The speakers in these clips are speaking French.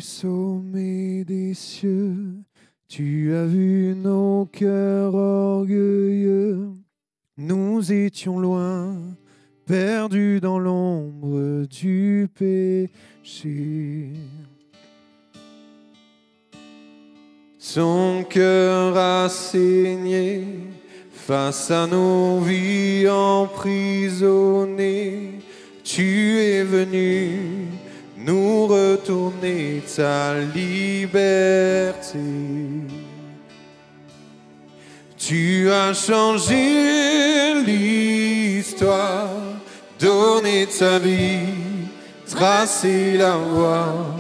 sommet des cieux, tu as vu nos cœurs orgueilleux. Nous étions loin, perdus dans l'ombre du péché. Son cœur a saigné face à nos vies emprisonnées. Tu es venu nous retourner ta liberté. Tu as changé l'histoire, donné ta vie, tracé la voie,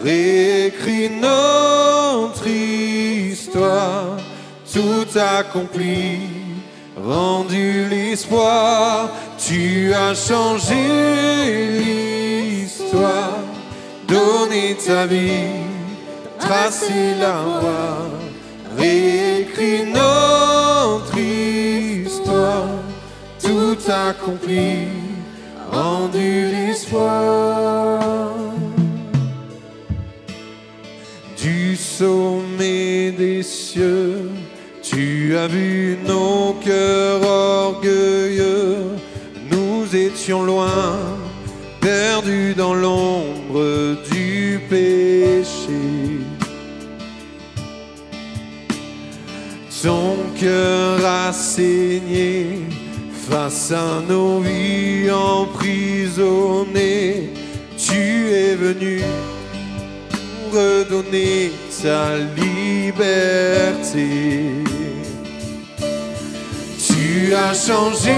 réécrit notre histoire, tout accompli, rendu l'espoir. Tu as changé l'histoire, donné ta vie, tracé la voie, réécrit notre histoire, tout accompli, rendu l'espoir. Du sommet des cieux, tu as vu nos cœurs orgueilleux. Nous étions loin, perdus dans l'ombre du péché. Ton cœur a saigné face à nos vies emprisonnées. Tu es venu nous redonner ta liberté. Tu as changé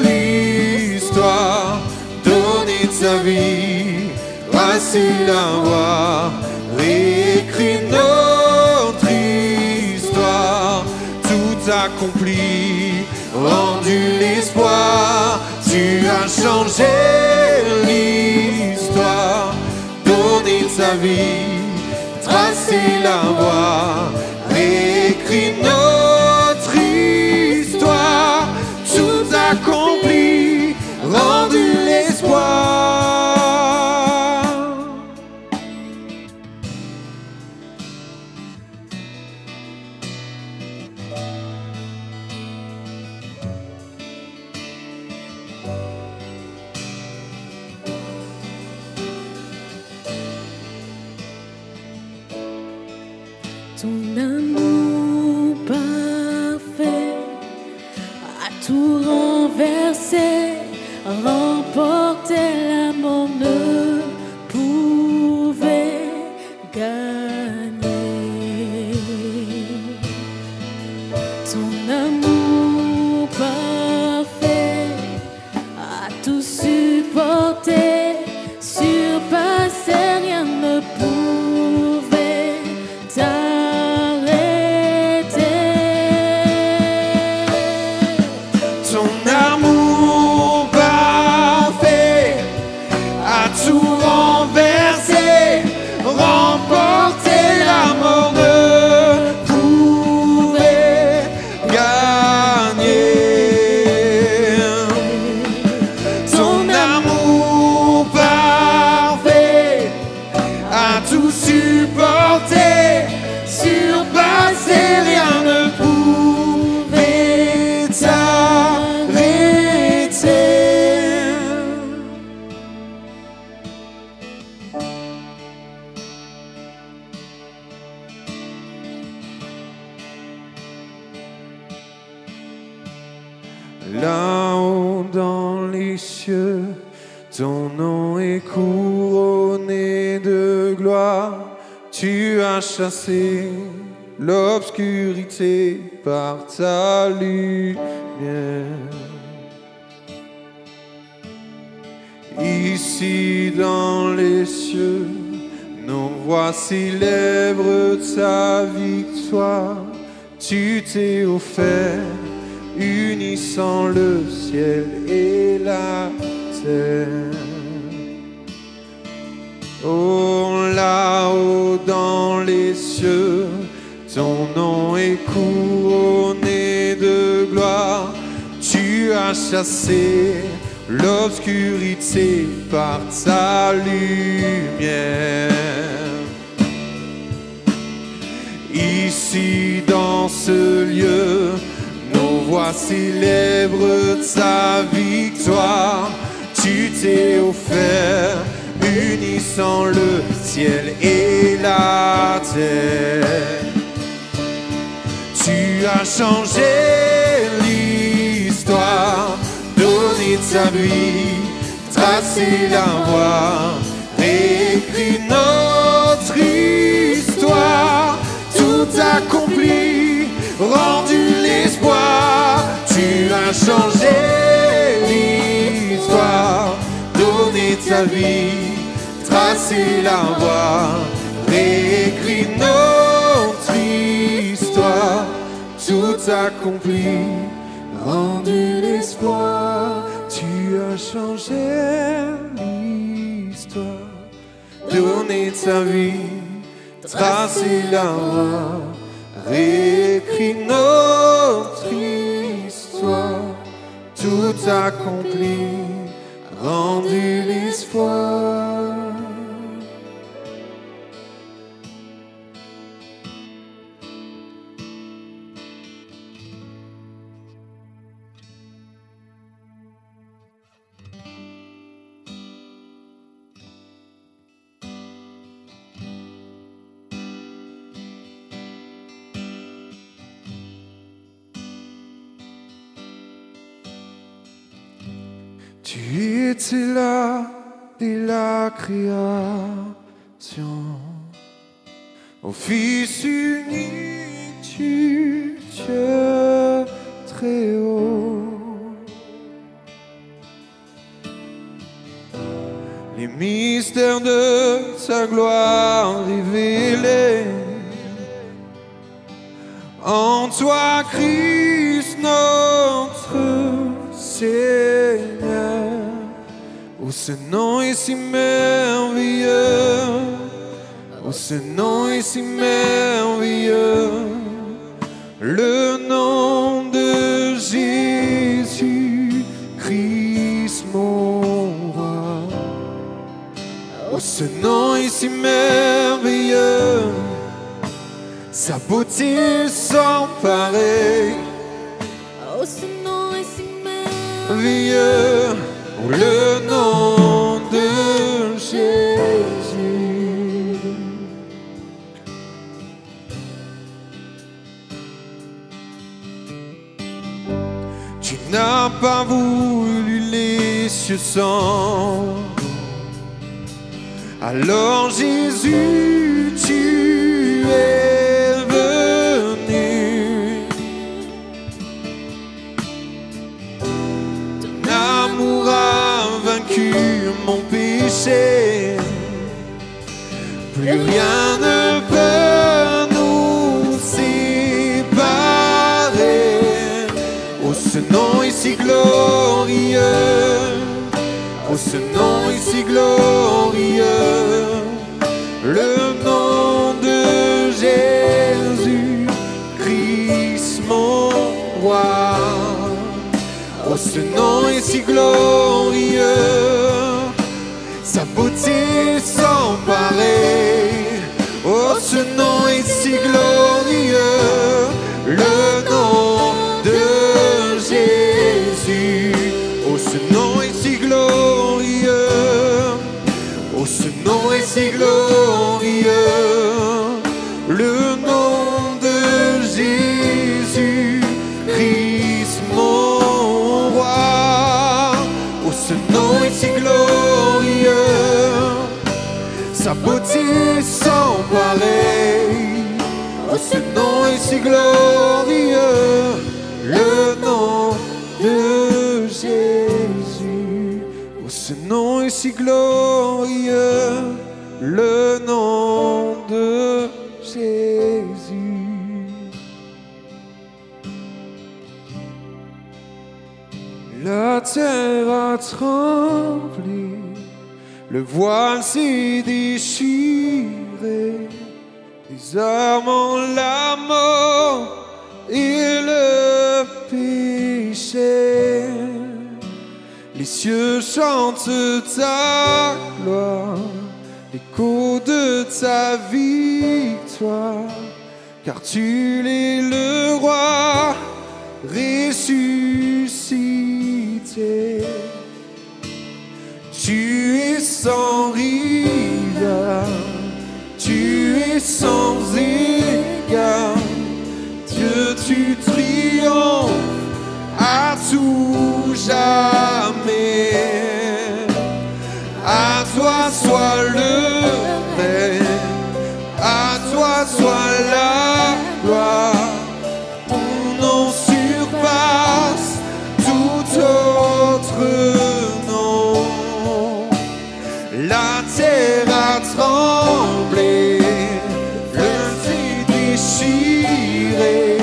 l'histoire, donné ta vie, tracé la voie, réécrit notre histoire, tout accompli, rendu l'espoir. Tu as changé l'histoire, donné ta vie, tracé la voie, réécrit notre histoire, tout accompli, rendu l'espoir. Ton amour parfait a tout renversé, remporté, la mort ne pouvait gagner. Ton amour parfait a tout supporté, surpassé, rien ne pouvait t'arrêter. Ton amour parfait a tout renversé, remporté, la mort ne pouvait gagner. Ton amour parfait a tout supporté, surpassé, rien ne pouvait t'arrêter. Là-haut dans les cieux, ton nom est couronné de gloire. Tu as chassé l'obscurité par ta lumière. Ici dans les cieux, nos voix célèbrent ta victoire. Tu t'es offert, unissant le ciel et la terre. Oh, là-haut dans les cieux, ton nom est couronné de gloire. Tu as chassé l'obscurité par ta lumière. Ici dans ce lieu, nos voix célèbrent ta victoire. Tu t'es offert, unissant le ciel et la terre. Tu as changé l'histoire, donné ta vie, tracé la voie, réécrit notre histoire. Tout accompli, rendu l'espoir. Tu as changé l'histoire, donné ta vie, tracé la voie, réécrit notre histoire. Tout accompli, rendu l'espoir. Tu as changé l'histoire, donné ta vie, tracé la voie, réécrit notre histoire. Tout accompli, rendu l'espoir. Tu étais là dès la création, au Fils unique du Dieu très haut. Les mystères de sa gloire révélés en toi, Christ notre Seigneur. Oh, ce nom est si merveilleux, oh, ce nom est si merveilleux, le nom de Jésus Christ mon roi. Oh, ce nom est si merveilleux, sa beauté sans pareil. Oh, ce nom est si merveilleux, oh, le nom de Jésus. Tu n'as pas voulu les cieux sans. Alors Jésus, tu es venu. Ton amour a vaincu mon péché. Plus rien ne peut nous séparer. Oh, ce nom est si glorieux. Oh, ce nom est si glorieux, le nom de Jésus Christ mon roi. Oh, ce nom est si glorieux, sa beauté sans pareil. Oh, ce nom est si glorieux, le nom de Jésus. Oh, ce nom est si glorieux, oh, ce nom est si glorieux, le nom de Jésus Christ mon roi. Oh, ce nom est si glorieux, sa beauté sans pareil. Oh, ce nom est si glorieux, le nom de Jésus. Oh, ce nom est si glorieux, le nom de Jésus. La terre a tremblé, le voile s'est déchiré, désormant la mort et le péché. Les cieux chantent ta gloire, l'écho de ta victoire. car tu es le roi ressuscité. Tu es sans rivale, tu es sans égard. Dieu, tu triomphes à tout jamais. À toi soit le règne, à toi soit la gloire. Ton nom surpasse tout autre nom. La terre a tremblé, le ciel déchiré,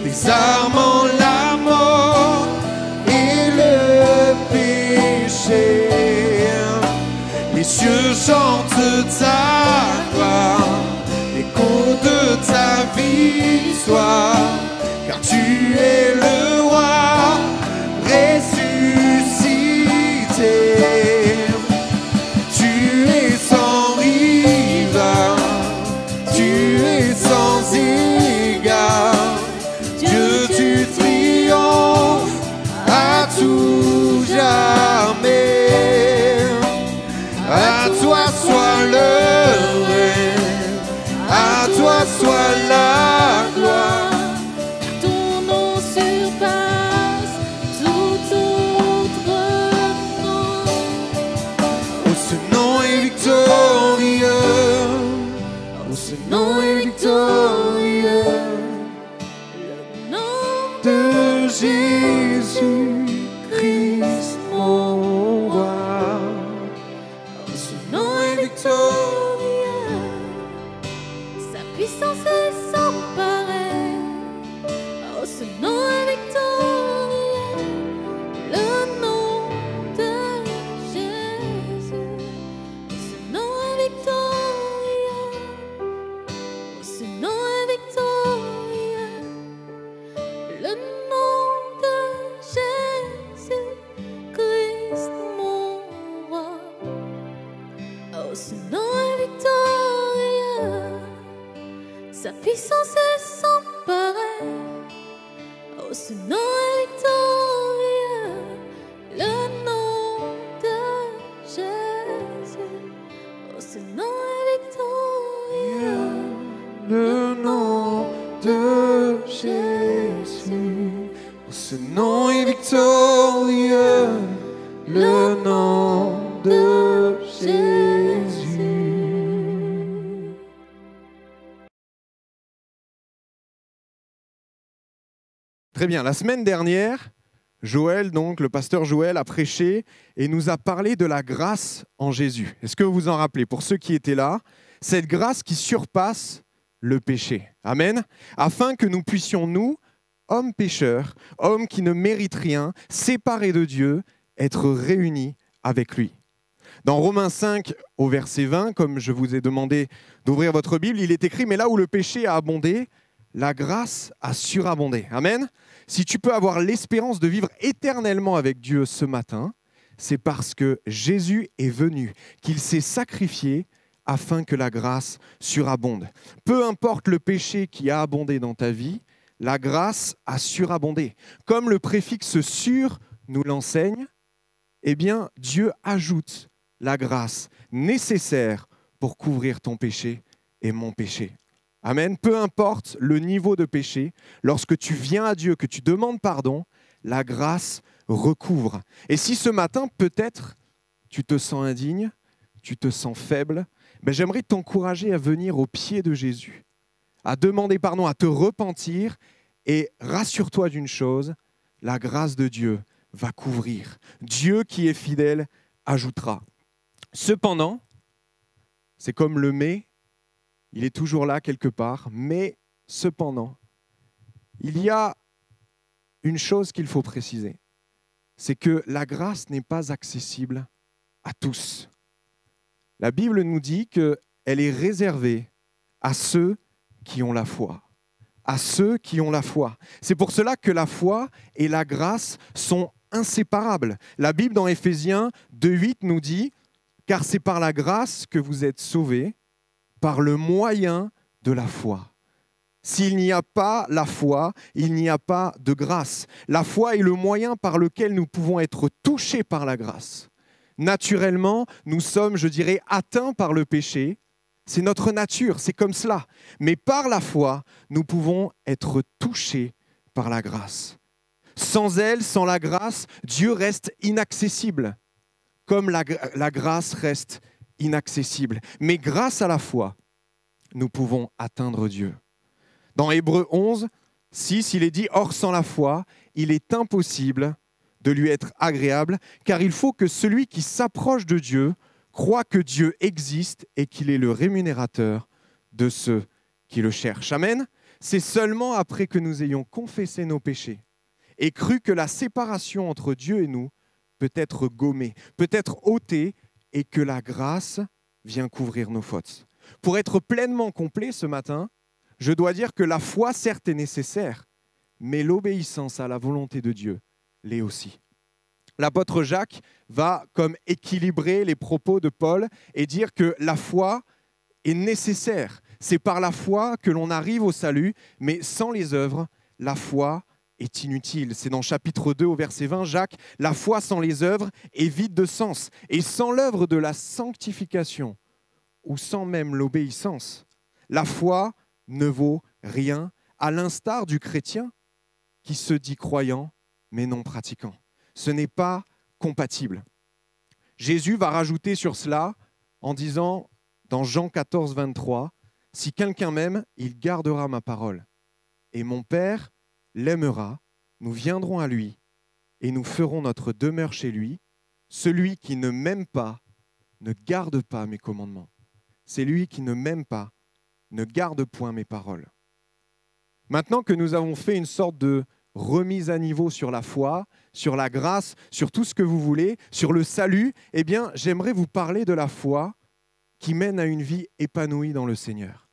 désarmant la mort et le péché. Les cieux chantent ta gloire, l'écho de ta victoire, car tu es le roi ressuscité. Tu es sans rivale, tu es sans égard. Dieu, tu triomphes à tout jamais. À toi soit le règne, à toi soit la gloire. Ton nom surpasse tout autre nom. Oh, ce nom est victorieux. Oh, ce nom est victorieux. Le nom De Jésus-Christ, mon roi. Oh, ce nom est victorieux. sa puissance est sans pareil. Oh, ce nom est victorieux. Le nom de Jésus. Oh, ce nom est victorieux. Oh, ce nom est victorieux. Le nom de Jésus-Christ, mon roi. Oh, ce nom est victorieux. Sa puissance est sans pareil. Oh, ce nom est victorieux. Le nom de Jésus. Oh, ce nom est victorieux. Le nom de Jésus. Oh, ce nom est victorieux. Le nom de Jésus. Très bien. La semaine dernière, Joël, donc le pasteur Joël, a prêché et nous a parlé de la grâce en Jésus. Est-ce que vous vous en rappelez? Pour ceux qui étaient là, cette grâce qui surpasse le péché. Amen. Afin que nous puissions, nous, hommes pécheurs, hommes qui ne méritent rien, séparés de Dieu, être réunis avec lui. Dans Romains 5, au verset 20, comme je vous ai demandé d'ouvrir votre Bible, il est écrit « Mais là où le péché a abondé, la grâce a surabondé. » Amen. Si tu peux avoir l'espérance de vivre éternellement avec Dieu ce matin, c'est parce que Jésus est venu, qu'il s'est sacrifié afin que la grâce surabonde. Peu importe le péché qui a abondé dans ta vie, la grâce a surabondé. Comme le préfixe « sur » nous l'enseigne, eh bien, Dieu ajoute la grâce nécessaire pour couvrir ton péché et mon péché. Amen. Peu importe le niveau de péché, lorsque tu viens à Dieu, que tu demandes pardon, la grâce recouvre. Et si ce matin, peut-être, tu te sens indigne, tu te sens faible, ben j'aimerais t'encourager à venir au pied de Jésus, à demander pardon, à te repentir, et rassure-toi d'une chose, la grâce de Dieu va couvrir. Dieu qui est fidèle ajoutera. Cependant, c'est comme le mais, il est toujours là quelque part, mais cependant, il y a une chose qu'il faut préciser, c'est que la grâce n'est pas accessible à tous. La Bible nous dit qu'elle est réservée à ceux qui ont la foi. À ceux qui ont la foi. C'est pour cela que la foi et la grâce sont inséparables. La Bible dans Éphésiens 2,8 nous dit « Car c'est par la grâce que vous êtes sauvés, par le moyen de la foi. S'il n'y a pas la foi, il n'y a pas de grâce. La foi est le moyen par lequel nous pouvons être touchés par la grâce. Naturellement, nous sommes, je dirais, atteints par le péché. C'est notre nature, c'est comme cela. Mais par la foi, nous pouvons être touchés par la grâce. Sans elle, sans la grâce, Dieu reste inaccessible, comme la grâce reste inaccessible. Mais grâce à la foi, nous pouvons atteindre Dieu. Dans Hébreux 11, 6, il est dit « Or, sans la foi, il est impossible de lui être agréable, car il faut que celui qui s'approche de Dieu croit que Dieu existe et qu'il est le rémunérateur de ceux qui le cherchent. » Amen. C'est seulement après que nous ayons confessé nos péchés et cru que la séparation entre Dieu et nous peut être gommée, peut être ôtée, et que la grâce vient couvrir nos fautes. Pour être pleinement complet ce matin, je dois dire que la foi, certes, est nécessaire, mais l'obéissance à la volonté de Dieu l'est aussi. L'apôtre Jacques va comme équilibrer les propos de Paul et dire que la foi est nécessaire. C'est par la foi que l'on arrive au salut, mais sans les œuvres, la foi est inutile. C'est dans chapitre 2 au verset 20, Jacques, « La foi sans les œuvres est vide de sens, et sans l'œuvre de la sanctification, ou sans même l'obéissance, la foi ne vaut rien, à l'instar du chrétien qui se dit croyant, mais non pratiquant. » Ce n'est pas compatible. Jésus va rajouter sur cela en disant, dans Jean 14, 23, « Si quelqu'un m'aime, il gardera ma parole. Et mon Père l'aimera, nous viendrons à lui, et nous ferons notre demeure chez lui. Celui qui ne m'aime pas ne garde pas mes commandements. C'est lui qui ne m'aime pas ne garde point mes paroles. » Maintenant que nous avons fait une sorte de remise à niveau sur la foi, sur la grâce, sur tout ce que vous voulez, sur le salut, eh bien, j'aimerais vous parler de la foi qui mène à une vie épanouie dans le Seigneur.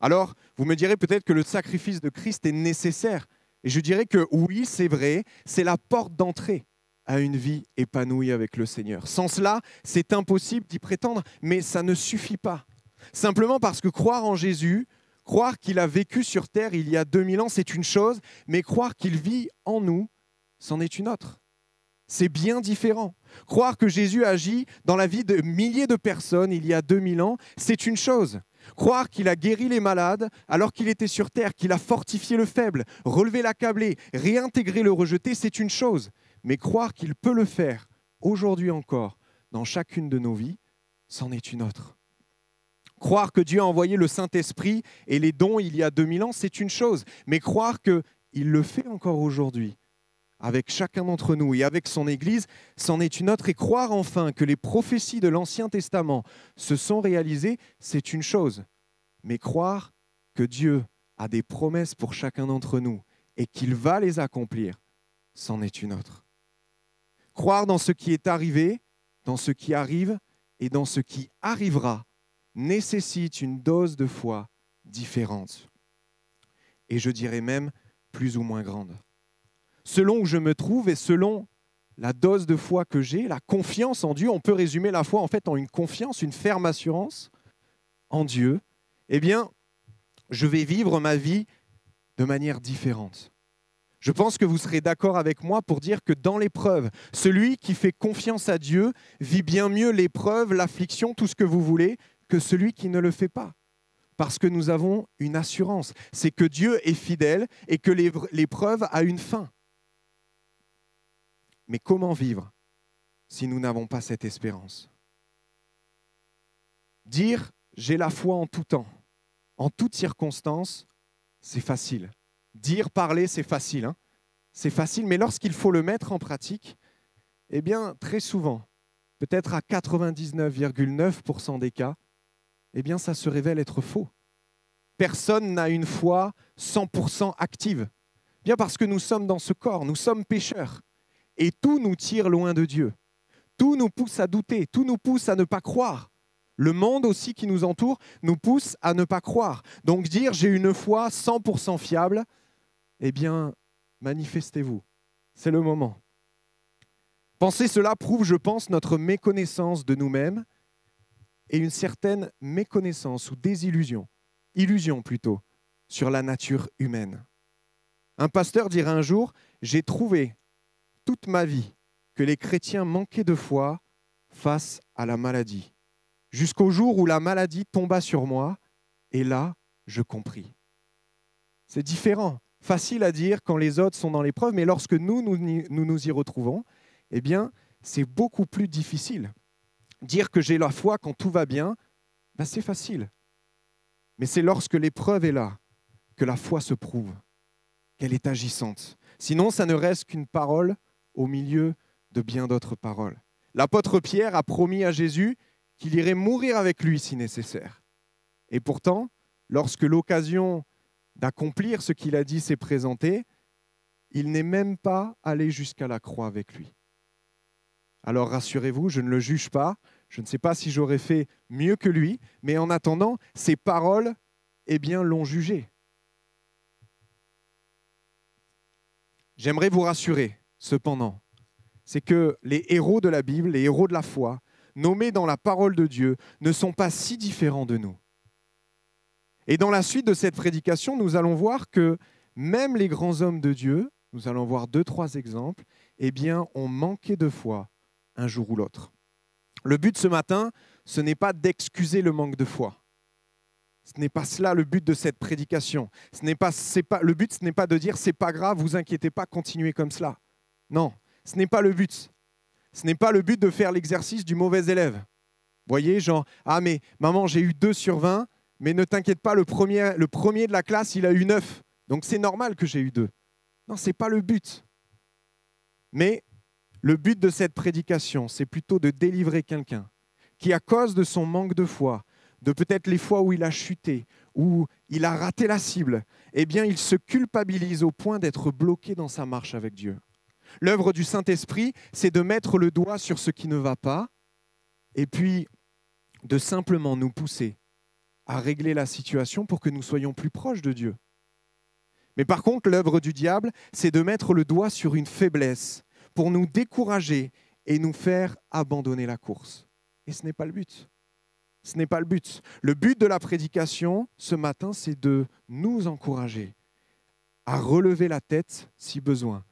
Alors, vous me direz peut-être que le sacrifice de Christ est nécessaire. Et je dirais que oui, c'est vrai, c'est la porte d'entrée à une vie épanouie avec le Seigneur. Sans cela, c'est impossible d'y prétendre, mais ça ne suffit pas. Simplement parce que croire en Jésus, croire qu'il a vécu sur terre il y a 2000 ans, c'est une chose, mais croire qu'il vit en nous, c'en est une autre. C'est bien différent. Croire que Jésus agit dans la vie de milliers de personnes il y a 2000 ans, c'est une chose. Croire qu'il a guéri les malades alors qu'il était sur terre, qu'il a fortifié le faible, relevé l'accablé, réintégré le rejeté, c'est une chose. Mais croire qu'il peut le faire aujourd'hui encore dans chacune de nos vies, c'en est une autre. Croire que Dieu a envoyé le Saint-Esprit et les dons il y a 2000 ans, c'est une chose. Mais croire qu'il le fait encore aujourd'hui avec chacun d'entre nous et avec son Église, c'en est une autre. Et croire enfin que les prophéties de l'Ancien Testament se sont réalisées, c'est une chose. Mais croire que Dieu a des promesses pour chacun d'entre nous et qu'il va les accomplir, c'en est une autre. Croire dans ce qui est arrivé, dans ce qui arrive et dans ce qui arrivera nécessite une dose de foi différente. Et je dirais même plus ou moins grande. Selon où je me trouve et selon la dose de foi que j'ai, la confiance en Dieu, on peut résumer la foi en fait en une confiance, une ferme assurance en Dieu, eh bien, je vais vivre ma vie de manière différente. Je pense que vous serez d'accord avec moi pour dire que dans l'épreuve, celui qui fait confiance à Dieu vit bien mieux l'épreuve, l'affliction, tout ce que vous voulez, que celui qui ne le fait pas. Parce que nous avons une assurance, c'est que Dieu est fidèle et que l'épreuve a une fin. Mais comment vivre si nous n'avons pas cette espérance? Dire « j'ai la foi en tout temps, en toutes circonstances », c'est facile. Dire, parler, c'est facile. Hein, c'est facile, mais lorsqu'il faut le mettre en pratique, eh bien, très souvent, peut-être à 99,9% des cas, eh bien, ça se révèle être faux. Personne n'a une foi 100% active. Bien parce que nous sommes dans ce corps, nous sommes pécheurs. Et tout nous tire loin de Dieu. Tout nous pousse à douter, tout nous pousse à ne pas croire. Le monde aussi qui nous entoure nous pousse à ne pas croire. Donc dire « j'ai une foi 100% fiable », eh bien, manifestez-vous. C'est le moment. Penser cela prouve, je pense, notre méconnaissance de nous-mêmes et une certaine méconnaissance ou désillusion, illusion plutôt, sur la nature humaine. Un pasteur dira un jour, « J'ai trouvé toute ma vie que les chrétiens manquaient de foi face à la maladie, jusqu'au jour où la maladie tomba sur moi, et là, je compris. » C'est différent, facile à dire quand les autres sont dans l'épreuve, mais lorsque nous y retrouvons, eh bien, c'est beaucoup plus difficile. Dire que j'ai la foi quand tout va bien, ben c'est facile. Mais c'est lorsque l'épreuve est là que la foi se prouve, qu'elle est agissante. Sinon, ça ne reste qu'une parole au milieu de bien d'autres paroles. L'apôtre Pierre a promis à Jésus qu'il irait mourir avec lui si nécessaire. Et pourtant, lorsque l'occasion d'accomplir ce qu'il a dit s'est présentée, il n'est même pas allé jusqu'à la croix avec lui. Alors rassurez-vous, je ne le juge pas, je ne sais pas si j'aurais fait mieux que lui, mais en attendant, ses paroles, eh bien, l'ont jugé. J'aimerais vous rassurer, cependant, c'est que les héros de la Bible, les héros de la foi, nommés dans la parole de Dieu, ne sont pas si différents de nous. Et dans la suite de cette prédication, nous allons voir que même les grands hommes de Dieu, nous allons voir 2-3 exemples, eh bien, ont manqué de foi un jour ou l'autre. Le but ce matin, ce n'est pas d'excuser le manque de foi. Ce n'est pas cela le but de cette prédication. Le but, ce n'est pas de dire « c'est pas grave, vous inquiétez pas, continuez comme cela ». Non, ce n'est pas le but. Ce n'est pas le but de faire l'exercice du mauvais élève. Vous voyez, genre « ah mais maman, j'ai eu 2 sur 20, mais ne t'inquiète pas, le premier de la classe, il a eu 9. Donc c'est normal que j'ai eu 2. » Non, ce n'est pas le but. Mais le but de cette prédication, c'est plutôt de délivrer quelqu'un qui, à cause de son manque de foi, de peut-être les fois où il a chuté, où il a raté la cible, eh bien, il se culpabilise au point d'être bloqué dans sa marche avec Dieu. L'œuvre du Saint-Esprit, c'est de mettre le doigt sur ce qui ne va pas et puis de simplement nous pousser à régler la situation pour que nous soyons plus proches de Dieu. Mais par contre, l'œuvre du diable, c'est de mettre le doigt sur une faiblesse pour nous décourager et nous faire abandonner la course. Et ce n'est pas le but. Ce n'est pas le but. Le but de la prédication ce matin, c'est de nous encourager à relever la tête si besoin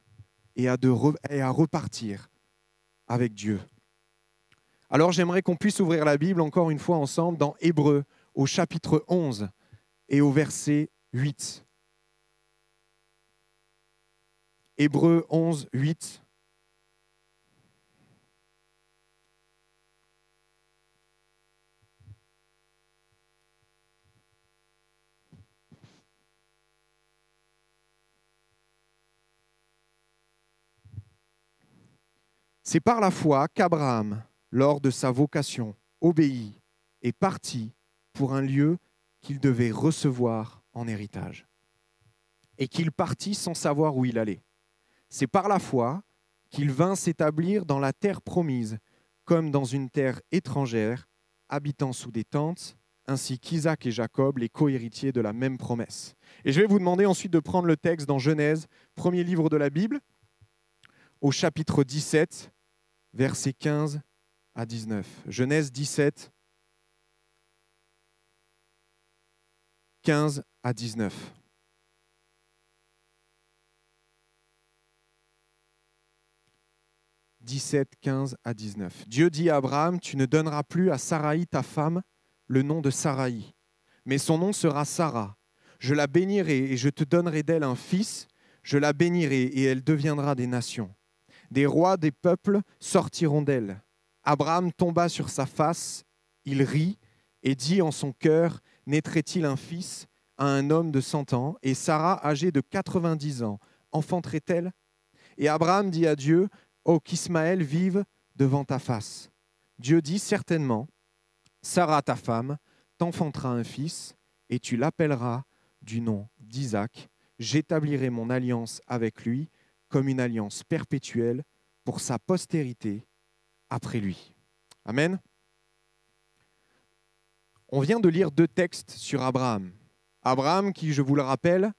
et à repartir avec Dieu. Alors j'aimerais qu'on puisse ouvrir la Bible encore une fois ensemble dans Hébreux au chapitre 11 et au verset 8. Hébreux 11, 8. C'est par la foi qu'Abraham, lors de sa vocation, obéit et partit pour un lieu qu'il devait recevoir en héritage. Et qu'il partit sans savoir où il allait. C'est par la foi qu'il vint s'établir dans la terre promise, comme dans une terre étrangère, habitant sous des tentes, ainsi qu'Isaac et Jacob, les co-héritiers de la même promesse. Et je vais vous demander ensuite de prendre le texte dans Genèse, premier livre de la Bible, au chapitre 17, versets 15 à 19. Genèse 17, 15 à 19. « 17, 15 à 19. Dieu dit à Abraham, « Tu ne donneras plus à Saraï ta femme le nom de Saraï, mais son nom sera Sarah. Je la bénirai et je te donnerai d'elle un fils. Je la bénirai et elle deviendra des nations. Des rois des peuples sortiront d'elle. » Abraham tomba sur sa face, il rit et dit en son cœur, « Naîtrait-il un fils à un homme de 100 ans, et Sarah, âgée de 90 ans, enfanterait-elle » Et Abraham dit à Dieu, « Oh, qu'Ismaël vive devant ta face. » Dieu dit, « Certainement, Sarah, ta femme, t'enfantera un fils, et tu l'appelleras du nom d'Isaac. J'établirai mon alliance avec lui comme une alliance perpétuelle pour sa postérité après lui. » Amen. On vient de lire 2 textes sur Abraham. Abraham, qui, je vous le rappelle,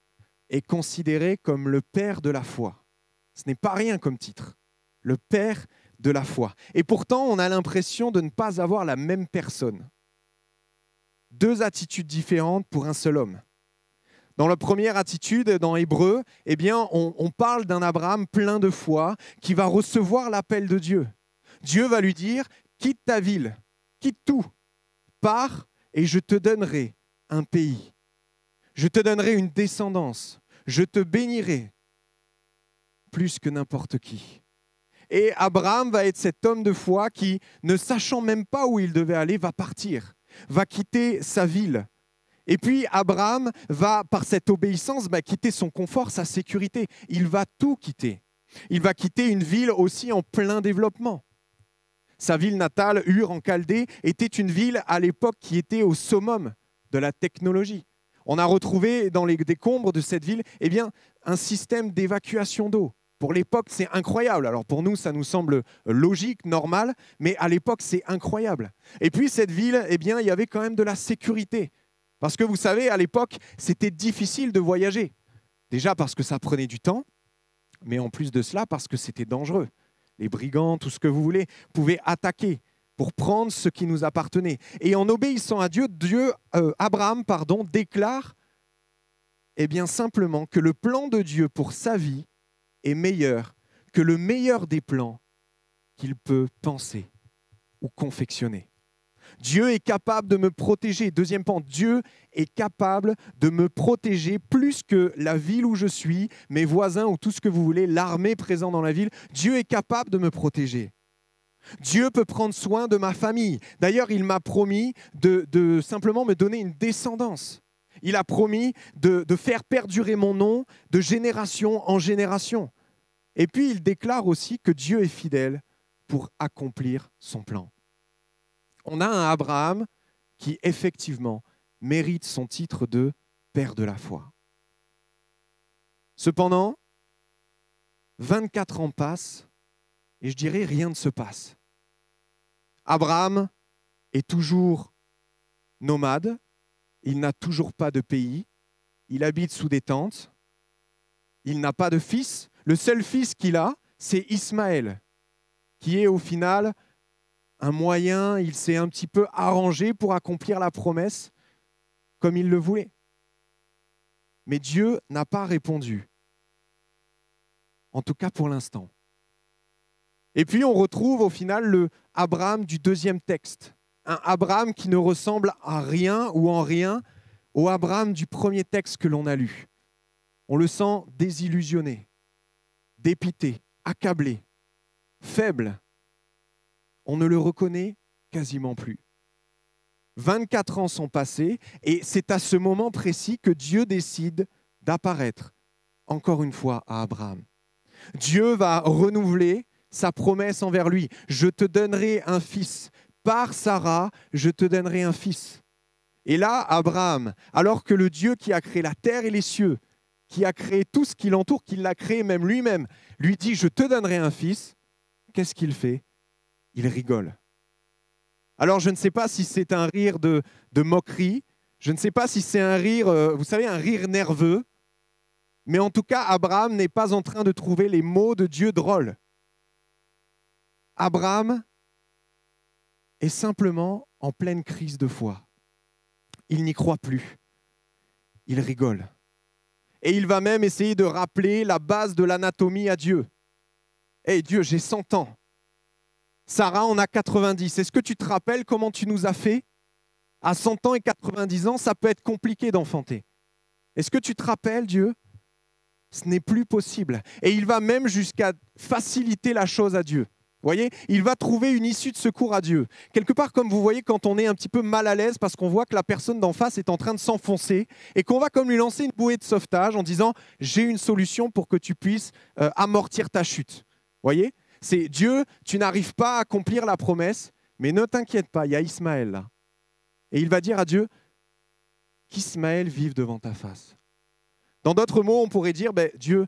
est considéré comme le père de la foi. Ce n'est pas rien comme titre. Le père de la foi. Et pourtant, on a l'impression de ne pas avoir la même personne. 2 attitudes différentes pour un seul homme. Dans la première attitude, dans Hébreu, eh bien, on parle d'un Abraham plein de foi qui va recevoir l'appel de Dieu. Dieu va lui dire, quitte ta ville, quitte tout, pars et je te donnerai un pays. Je te donnerai une descendance. Je te bénirai plus que n'importe qui. Et Abraham va être cet homme de foi qui, ne sachant même pas où il devait aller, va partir, va quitter sa ville. Et puis Abraham va, par cette obéissance, quitter son confort, sa sécurité. Il va tout quitter. Il va quitter une ville aussi en plein développement. Sa ville natale, Ur en Chaldée, était une ville à l'époque qui était au summum de la technologie. On a retrouvé dans les décombres de cette ville un système d'évacuation d'eau. Pour l'époque, c'est incroyable. Alors pour nous, ça nous semble logique, normal, mais à l'époque, c'est incroyable. Et puis cette ville, il y avait quand même de la sécurité. Parce que vous savez, à l'époque, c'était difficile de voyager. Déjà parce que ça prenait du temps, mais en plus de cela, parce que c'était dangereux. Les brigands, tout ce que vous voulez, pouvaient attaquer pour prendre ce qui nous appartenait. Et en obéissant à Dieu, Abraham déclare simplement que le plan de Dieu pour sa vie est meilleur que le meilleur des plans qu'il peut penser ou confectionner. Dieu est capable de me protéger. Deuxième point, Dieu est capable de me protéger plus que la ville où je suis, mes voisins ou tout ce que vous voulez, l'armée présente dans la ville. Dieu est capable de me protéger. Dieu peut prendre soin de ma famille. D'ailleurs, il m'a promis de simplement me donner une descendance. Il a promis de faire perdurer mon nom de génération en génération. Et puis, il déclare aussi que Dieu est fidèle pour accomplir son plan. On a un Abraham qui, effectivement, mérite son titre de père de la foi. Cependant, 24 ans passent et je dirais rien ne se passe. Abraham est toujours nomade, il n'a toujours pas de pays, il habite sous des tentes, il n'a pas de fils. Le seul fils qu'il a, c'est Ismaël, qui est au final un moyen, il s'est un petit peu arrangé pour accomplir la promesse comme il le voulait. Mais Dieu n'a pas répondu, en tout cas pour l'instant. Et puis on retrouve au final le Abraham du deuxième texte, un Abraham qui ne ressemble à rien ou en rien au Abraham du premier texte que l'on a lu. On le sent désillusionné, dépité, accablé, faible. On ne le reconnaît quasiment plus. 24 ans sont passés et c'est à ce moment précis que Dieu décide d'apparaître encore une fois à Abraham. Dieu va renouveler sa promesse envers lui. Je te donnerai un fils. Par Sarah, je te donnerai un fils. Et là, Abraham, alors que le Dieu qui a créé la terre et les cieux, qui a créé tout ce qui l'entoure, qui l'a créé même lui-même, lui dit, je te donnerai un fils, qu'est-ce qu'il fait ? Il rigole. Alors, je ne sais pas si c'est un rire de moquerie, je ne sais pas si c'est un rire, vous savez, un rire nerveux, mais en tout cas, Abraham n'est pas en train de trouver les mots de Dieu drôles. Abraham est simplement en pleine crise de foi. Il n'y croit plus. Il rigole. Et il va même essayer de rappeler la base de l'anatomie à Dieu. Hey Dieu, j'ai 100 ans. Sarah en a 90. Est-ce que tu te rappelles comment tu nous as fait ? À 100 ans et 90 ans, ça peut être compliqué d'enfanter. Est-ce que tu te rappelles, Dieu ? Ce n'est plus possible. Et il va même jusqu'à faciliter la chose à Dieu. Vous voyez, il va trouver une issue de secours à Dieu. Quelque part, comme vous voyez, quand on est un petit peu mal à l'aise parce qu'on voit que la personne d'en face est en train de s'enfoncer et qu'on va comme lui lancer une bouée de sauvetage en disant « j'ai une solution pour que tu puisses amortir ta chute ». Vous voyez ? C'est Dieu, tu n'arrives pas à accomplir la promesse, mais ne t'inquiète pas, il y a Ismaël là. Et il va dire à Dieu qu'Ismaël vive devant ta face. Dans d'autres mots, on pourrait dire Dieu,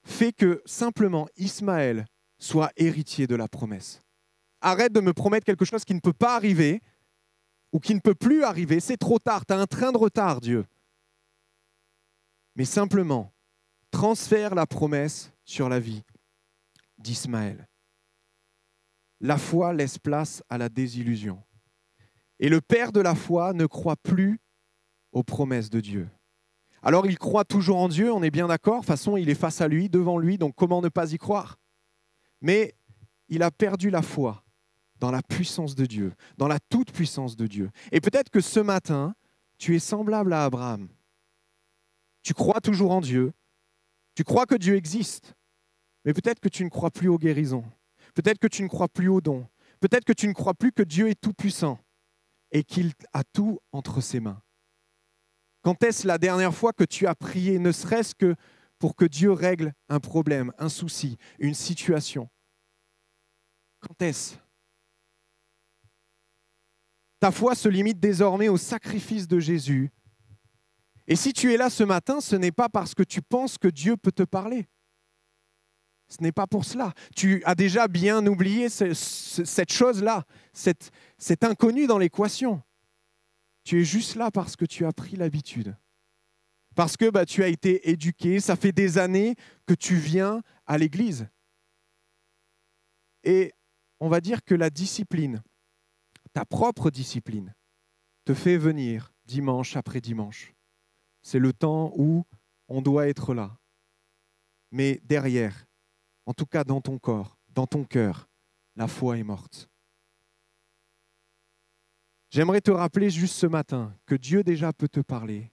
fais que simplement Ismaël soit héritier de la promesse. Arrête de me promettre quelque chose qui ne peut pas arriver ou qui ne peut plus arriver. C'est trop tard, tu as un train de retard, Dieu. Mais simplement, transfère la promesse sur la vie d'Ismaël. La foi laisse place à la désillusion. Et le père de la foi ne croit plus aux promesses de Dieu. Alors il croit toujours en Dieu, on est bien d'accord. De toute façon, il est face à lui, devant lui, donc comment ne pas y croire? Mais il a perdu la foi dans la puissance de Dieu, dans la toute-puissance de Dieu. Et peut-être que ce matin, tu es semblable à Abraham. Tu crois toujours en Dieu, tu crois que Dieu existe, mais peut-être que tu ne crois plus aux guérisons, peut-être que tu ne crois plus aux dons, peut-être que tu ne crois plus que Dieu est tout-puissant et qu'il a tout entre ses mains. Quand est-ce la dernière fois que tu as prié, ne serait-ce que pour que Dieu règle un problème, un souci, une situation? Quand est-ce? Ta foi se limite désormais au sacrifice de Jésus. Et si tu es là ce matin, ce n'est pas parce que tu penses que Dieu peut te parler. Ce n'est pas pour cela. Tu as déjà bien oublié cette chose-là, cet inconnu dans l'équation. Tu es juste là parce que tu as pris l'habitude. Parce que tu as été éduqué, ça fait des années que tu viens à l'église. Et on va dire que la discipline, ta propre discipline, te fait venir dimanche après dimanche. C'est le temps où on doit être là. Mais derrière, en tout cas dans ton corps, dans ton cœur, la foi est morte. J'aimerais te rappeler juste ce matin que Dieu déjà peut te parler.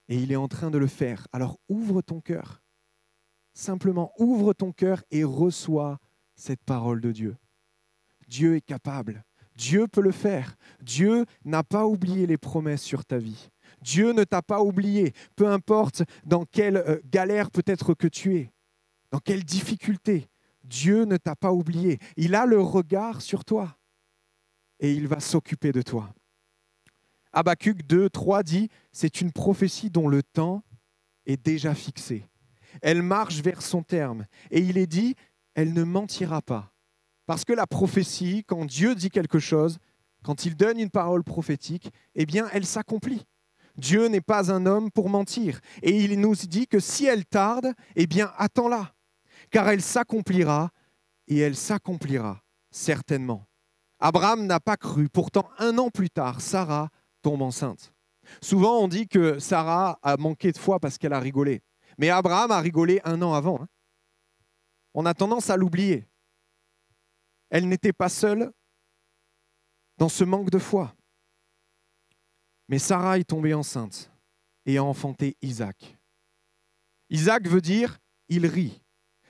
Et il est en train de le faire. Alors ouvre ton cœur. Simplement ouvre ton cœur et reçois cette parole de Dieu. Dieu est capable. Dieu peut le faire. Dieu n'a pas oublié les promesses sur ta vie. Dieu ne t'a pas oublié, peu importe dans quelle galère peut-être que tu es, dans quelle difficulté. Dieu ne t'a pas oublié. Il a le regard sur toi et il va s'occuper de toi. Habacuc 2, 3 dit, c'est une prophétie dont le temps est déjà fixé. Elle marche vers son terme et il est dit, elle ne mentira pas. Parce que la prophétie, quand Dieu dit quelque chose, quand il donne une parole prophétique, eh bien, elle s'accomplit. Dieu n'est pas un homme pour mentir. Et il nous dit que si elle tarde, eh bien, attends-la. Car elle s'accomplira et elle s'accomplira certainement. Abraham n'a pas cru. Pourtant, 1 an plus tard, Sarah tombe enceinte. Souvent, on dit que Sarah a manqué de foi parce qu'elle a rigolé. Mais Abraham a rigolé 1 an avant. On a tendance à l'oublier. Elle n'était pas seule dans ce manque de foi. Mais Sarah est tombée enceinte et a enfanté Isaac. Isaac veut dire « il rit ».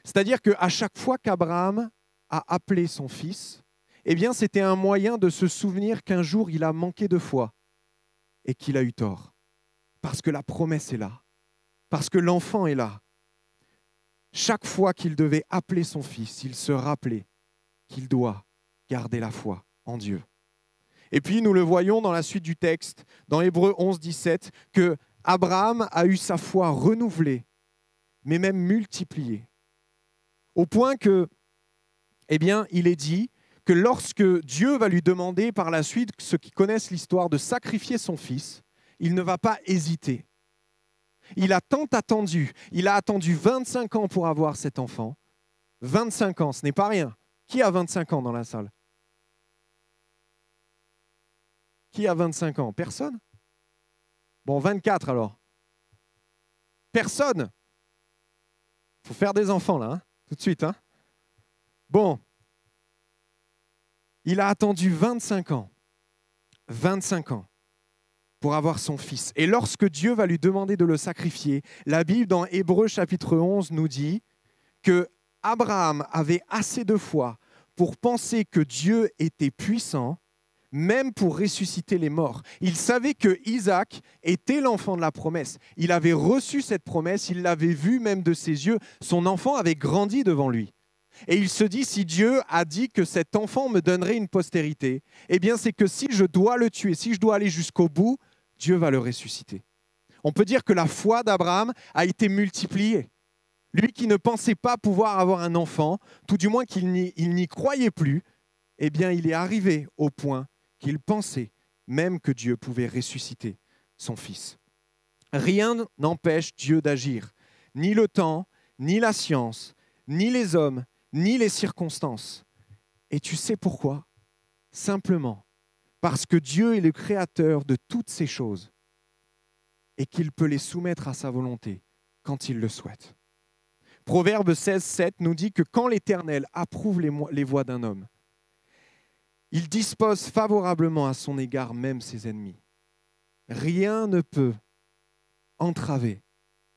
C'est-à-dire qu'à chaque fois qu'Abraham a appelé son fils, eh bien, c'était un moyen de se souvenir qu'un jour, il a manqué de foi et qu'il a eu tort. Parce que la promesse est là. Parce que l'enfant est là. Chaque fois qu'il devait appeler son fils, il se rappelait qu'il doit garder la foi en Dieu. Et puis, nous le voyons dans la suite du texte, dans Hébreux 11, 17, que Abraham a eu sa foi renouvelée, mais même multipliée. Au point que, eh bien, il est dit que lorsque Dieu va lui demander par la suite, ceux qui connaissent l'histoire, de sacrifier son fils, il ne va pas hésiter. Il a tant attendu, il a attendu 25 ans pour avoir cet enfant. 25 ans, ce n'est pas rien. Qui a 25 ans dans la salle? Qui a 25 ans? Personne? Bon, 24 alors. Personne? Il faut faire des enfants là, tout de suite. Bon. Il a attendu 25 ans. 25 ans pour avoir son fils. Et lorsque Dieu va lui demander de le sacrifier, la Bible dans Hébreux chapitre 11 nous dit que Abraham avait assez de foi pour penser que Dieu était puissant, même pour ressusciter les morts. Il savait que Isaac était l'enfant de la promesse. Il avait reçu cette promesse, il l'avait vu même de ses yeux. Son enfant avait grandi devant lui. Et il se dit, si Dieu a dit que cet enfant me donnerait une postérité, eh bien c'est que si je dois le tuer, si je dois aller jusqu'au bout, Dieu va le ressusciter. On peut dire que la foi d'Abraham a été multipliée. Lui qui ne pensait pas pouvoir avoir un enfant, tout du moins qu'il n'y croyait plus, eh bien il est arrivé au point qu'il pensait même que Dieu pouvait ressusciter son fils. Rien n'empêche Dieu d'agir, ni le temps, ni la science, ni les hommes, ni les circonstances. Et tu sais pourquoi? Simplement parce que Dieu est le créateur de toutes ces choses. et qu'il peut les soumettre à sa volonté quand il le souhaite. Proverbe 16:7 nous dit que quand l'Éternel approuve les voies d'un homme, il dispose favorablement à son égard même ses ennemis. Rien ne peut entraver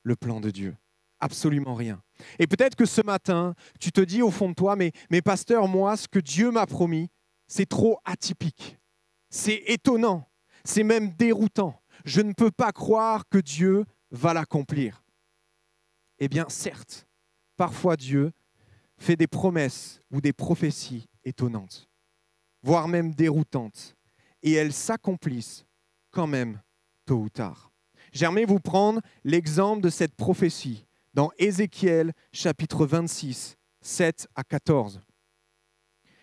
le plan de Dieu. Absolument rien. Et peut-être que ce matin, tu te dis au fond de toi, mais pasteur, moi, ce que Dieu m'a promis, c'est trop atypique. C'est étonnant. C'est même déroutant. Je ne peux pas croire que Dieu va l'accomplir. Eh bien, certes, parfois Dieu fait des promesses ou des prophéties étonnantes, voire même déroutantes, et elles s'accomplissent quand même tôt ou tard. J'aimerais vous prendre l'exemple de cette prophétie dans Ézéchiel chapitre 26, 7 à 14.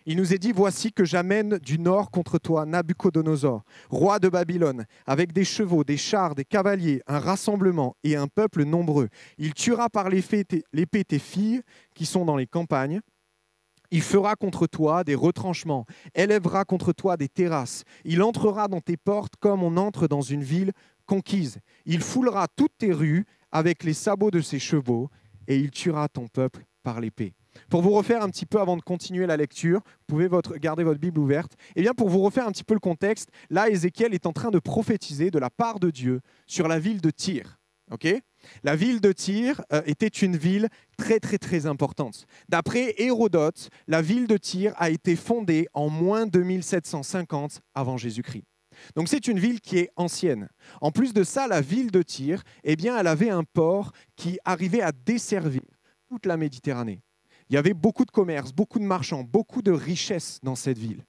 Il nous est dit, voici que j'amène du nord contre toi Nabuchodonosor, roi de Babylone, avec des chevaux, des chars, des cavaliers, un rassemblement et un peuple nombreux. Il tuera par l'épée tes filles qui sont dans les campagnes. Il fera contre toi des retranchements, élèvera contre toi des terrasses. Il entrera dans tes portes comme on entre dans une ville conquise. Il foulera toutes tes rues avec les sabots de ses chevaux et il tuera ton peuple par l'épée. Pour vous refaire un petit peu, avant de continuer la lecture, vous pouvez garder votre Bible ouverte. Eh bien, pour vous refaire un petit peu le contexte, là, Ézéchiel est en train de prophétiser de la part de Dieu sur la ville de Tyr. Okay ? La ville de Tyr était une ville très, très, très importante. D'après Hérodote, la ville de Tyr a été fondée en moins 2750 avant Jésus-Christ. Donc c'est une ville qui est ancienne. En plus de ça, la ville de Tyr, eh bien, elle avait un port qui arrivait à desservir toute la Méditerranée. Il y avait beaucoup de commerce, beaucoup de marchands, beaucoup de richesses dans cette ville.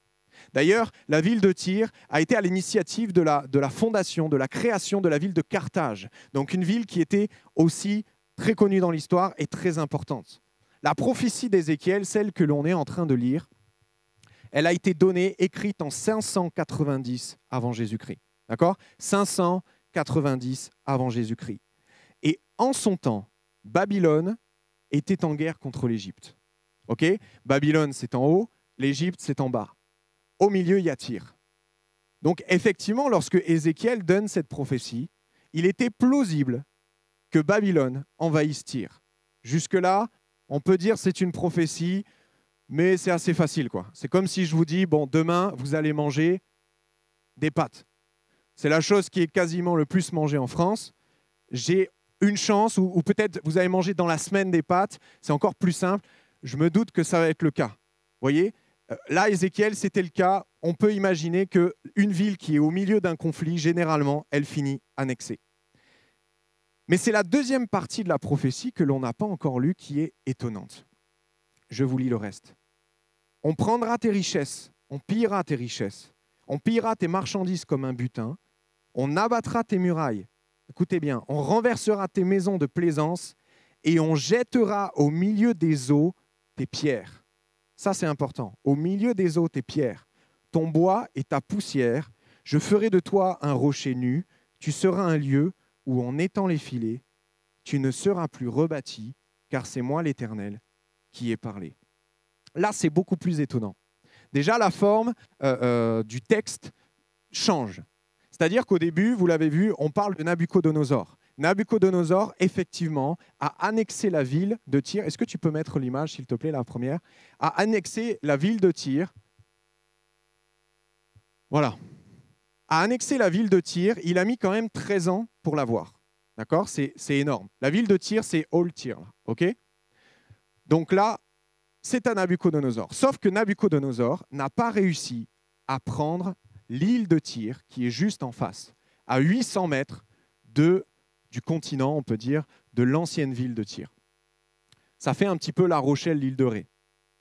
D'ailleurs, la ville de Tyr a été à l'initiative de la fondation, de la création de la ville de Carthage. Donc une ville qui était aussi très connue dans l'histoire et très importante. La prophétie d'Ézéchiel, celle que l'on est en train de lire, elle a été donnée, écrite en 590 avant Jésus-Christ. D'accord ? 590 avant Jésus-Christ. Et en son temps, Babylone était en guerre contre l'Égypte. Ok ? Babylone, c'est en haut, l'Égypte, c'est en bas. Au milieu, il y a Tyr. Donc effectivement, lorsque Ézéchiel donne cette prophétie, il était plausible que Babylone envahisse Tyr. Jusque-là, on peut dire que c'est une prophétie, mais c'est assez facile, quoi. C'est comme si je vous dis, bon, demain, vous allez manger des pâtes. C'est la chose qui est quasiment le plus mangée en France. J'ai une chance, ou peut-être vous allez manger dans la semaine des pâtes, c'est encore plus simple. Je me doute que ça va être le cas. Vous voyez ? Là, Ézéchiel, c'était le cas. On peut imaginer qu'une ville qui est au milieu d'un conflit, généralement, elle finit annexée. Mais c'est la deuxième partie de la prophétie que l'on n'a pas encore lue qui est étonnante. Je vous lis le reste. On prendra tes richesses, on pillera tes richesses, on pillera tes marchandises comme un butin, on abattra tes murailles. Écoutez bien, on renversera tes maisons de plaisance et on jettera au milieu des eaux tes pierres. Ça, c'est important. Au milieu des eaux, tes pierres, ton bois et ta poussière, je ferai de toi un rocher nu, tu seras un lieu où on étend les filets, tu ne seras plus rebâti, car c'est moi l'Éternel qui ai parlé. Là, c'est beaucoup plus étonnant. Déjà, la forme du texte change. C'est-à-dire qu'au début, vous l'avez vu, on parle de Nabuchodonosor. Nabuchodonosor, effectivement, a annexé la ville de Tyr. Est-ce que tu peux mettre l'image, s'il te plaît, la première ? A annexé la ville de Tyr. Voilà. A annexé la ville de Tyr. Il a mis quand même 13 ans pour l'avoir. D'accord ? C'est énorme. La ville de Tyr, c'est Old Tyr. OK ? Donc là, c'est à Nabuchodonosor. Sauf que Nabuchodonosor n'a pas réussi à prendre l'île de Tyr, qui est juste en face, à 800 mètres du continent, on peut dire, de l'ancienne ville de Tyr. Ça fait un petit peu La Rochelle, l'île de Ré.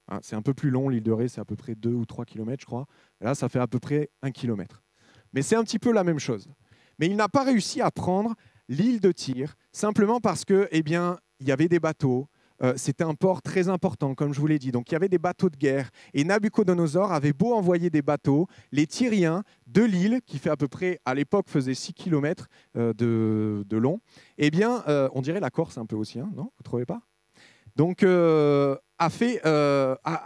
Hein, c'est un peu plus long, l'île de Ré, c'est à peu près 2 ou 3 kilomètres, je crois. Et là, ça fait à peu près 1 kilomètre. Mais c'est un petit peu la même chose. Mais il n'a pas réussi à prendre l'île de Tyr, simplement parce que, eh bien, il y avait des bateaux. C'était un port très important, comme je vous l'ai dit. Donc, il y avait des bateaux de guerre. Et Nabuchodonosor avait beau envoyer des bateaux, les Tyriens de l'île, qui fait à peu près, à l'époque, faisait 6 km de long, eh bien, on dirait la Corse un peu aussi, hein, non ? Vous ne trouvez pas ? Donc, a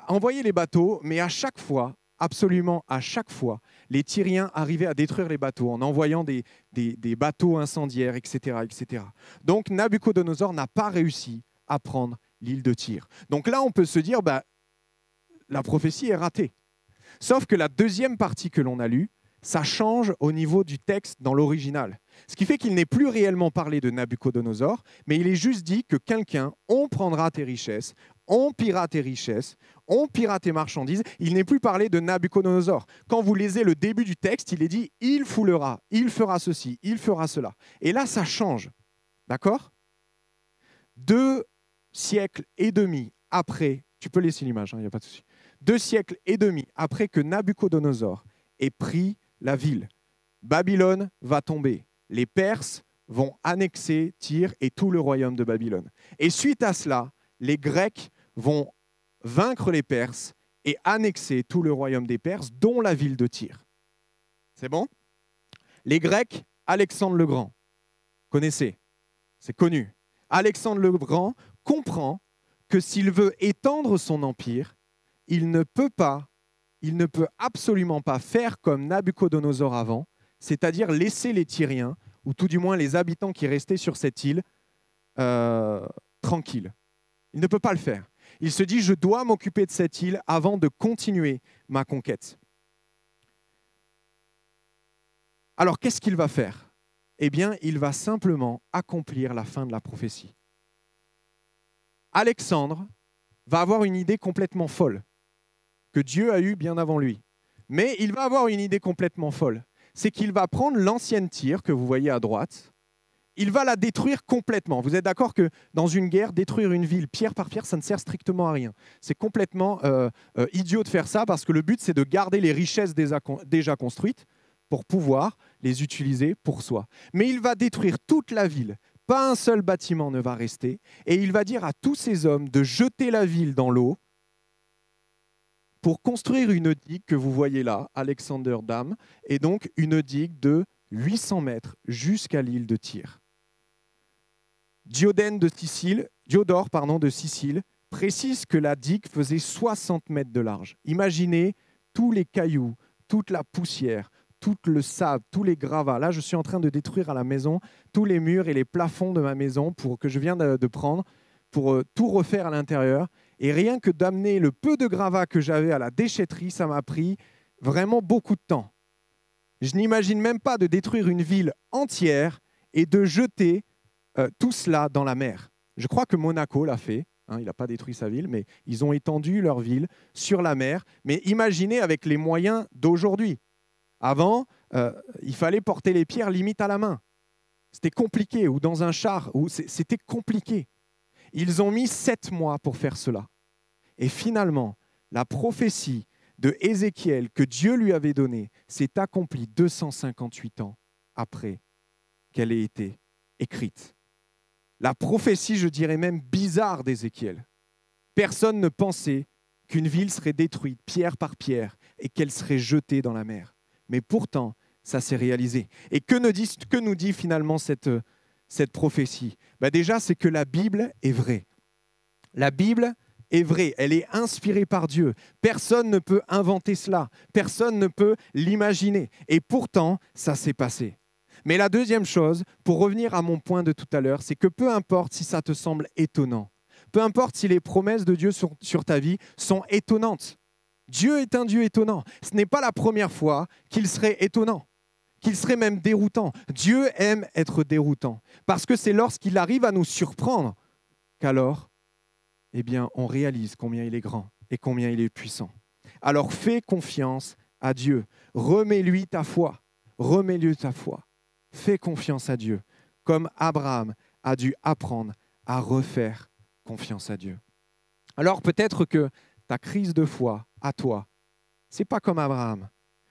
envoyé les bateaux, mais à chaque fois, absolument à chaque fois, les Tyriens arrivaient à détruire les bateaux en envoyant des bateaux incendiaires, etc., etc. Donc Nabuchodonosor n'a pas réussi à prendre l'île de Tyr. Donc là, on peut se dire, la prophétie est ratée. Sauf que la deuxième partie que l'on a lue, ça change au niveau du texte dans l'original. Ce qui fait qu'il n'est plus réellement parlé de Nabuchodonosor, mais il est juste dit que quelqu'un, on prendra tes richesses, on pillera tes richesses, on pillera tes marchandises. Il n'est plus parlé de Nabuchodonosor. Quand vous lisez le début du texte, il est dit « il foulera, il fera ceci, il fera cela ». Et là, ça change. D'accord ? 2 siècles et demi après, tu peux laisser l'image, il n'y a pas de souci. 2 siècles et demi après que Nabuchodonosor ait pris la ville, Babylone va tomber. Les Perses vont annexer Tyr et tout le royaume de Babylone. Et suite à cela, les Grecs vont vaincre les Perses et annexer tout le royaume des Perses, dont la ville de Tyr. C'est bon ? Les Grecs, Alexandre le Grand, connaissez, c'est connu. Alexandre le Grand comprend que s'il veut étendre son empire, il ne peut absolument pas faire comme Nabuchodonosor avant, c'est-à-dire laisser les Tyriens, ou tout du moins les habitants qui restaient sur cette île, tranquilles. Il ne peut pas le faire. Il se dit, je dois m'occuper de cette île avant de continuer ma conquête. Alors, qu'est-ce qu'il va faire ? Eh bien, il va simplement accomplir la fin de la prophétie. Alexandre va avoir une idée complètement folle, que Dieu a eue bien avant lui. Mais il va avoir une idée complètement folle. C'est qu'il va prendre l'ancienne Tyr, que vous voyez à droite, il va la détruire complètement. Vous êtes d'accord que dans une guerre, détruire une ville pierre par pierre, ça ne sert strictement à rien. C'est complètement idiot de faire ça parce que le but, c'est de garder les richesses déjà construites pour pouvoir les utiliser pour soi. Mais il va détruire toute la ville. Pas un seul bâtiment ne va rester. Et il va dire à tous ces hommes de jeter la ville dans l'eau pour construire une digue que vous voyez là, Alexander Dam, et donc une digue de 800 mètres jusqu'à l'île de Tyr. Diodore de Sicile précise que la digue faisait 60 mètres de large. Imaginez tous les cailloux, toute la poussière, tout le sable, tous les gravats. Là, je suis en train de détruire à la maison tous les murs et les plafonds de ma maison que je viens de prendre pour tout refaire à l'intérieur. Et rien que d'amener le peu de gravats que j'avais à la déchetterie, ça m'a pris vraiment beaucoup de temps. Je n'imagine même pas de détruire une ville entière et de jeter tout cela dans la mer. Je crois que Monaco l'a fait. Il n'a pas détruit sa ville, mais ils ont étendu leur ville sur la mer. Mais imaginez avec les moyens d'aujourd'hui. Avant, il fallait porter les pierres limite à la main. C'était compliqué, ou dans un char, c'était compliqué. Ils ont mis 7 mois pour faire cela. Et finalement, la prophétie de Ézéchiel que Dieu lui avait donnée s'est accomplie 258 ans après qu'elle ait été écrite. La prophétie, je dirais même bizarre d'Ézéchiel. Personne ne pensait qu'une ville serait détruite pierre par pierre et qu'elle serait jetée dans la mer. Mais pourtant, ça s'est réalisé. Et que nous dit finalement cette prophétie ? Déjà, c'est que la Bible est vraie. La Bible est vraie, elle est inspirée par Dieu. Personne ne peut inventer cela, personne ne peut l'imaginer. Et pourtant, ça s'est passé. Mais la deuxième chose, pour revenir à mon point de tout à l'heure, c'est que peu importe si ça te semble étonnant, peu importe si les promesses de Dieu sur ta vie sont étonnantes, Dieu est un Dieu étonnant. Ce n'est pas la première fois qu'il serait étonnant, qu'il serait même déroutant. Dieu aime être déroutant, parce que c'est lorsqu'il arrive à nous surprendre qu'alors, on réalise combien il est grand et combien il est puissant. Alors fais confiance à Dieu, remets-lui ta foi, Fais confiance à Dieu, comme Abraham a dû apprendre à refaire confiance à Dieu. Alors peut-être que ta crise de foi à toi, c'est pas comme Abraham.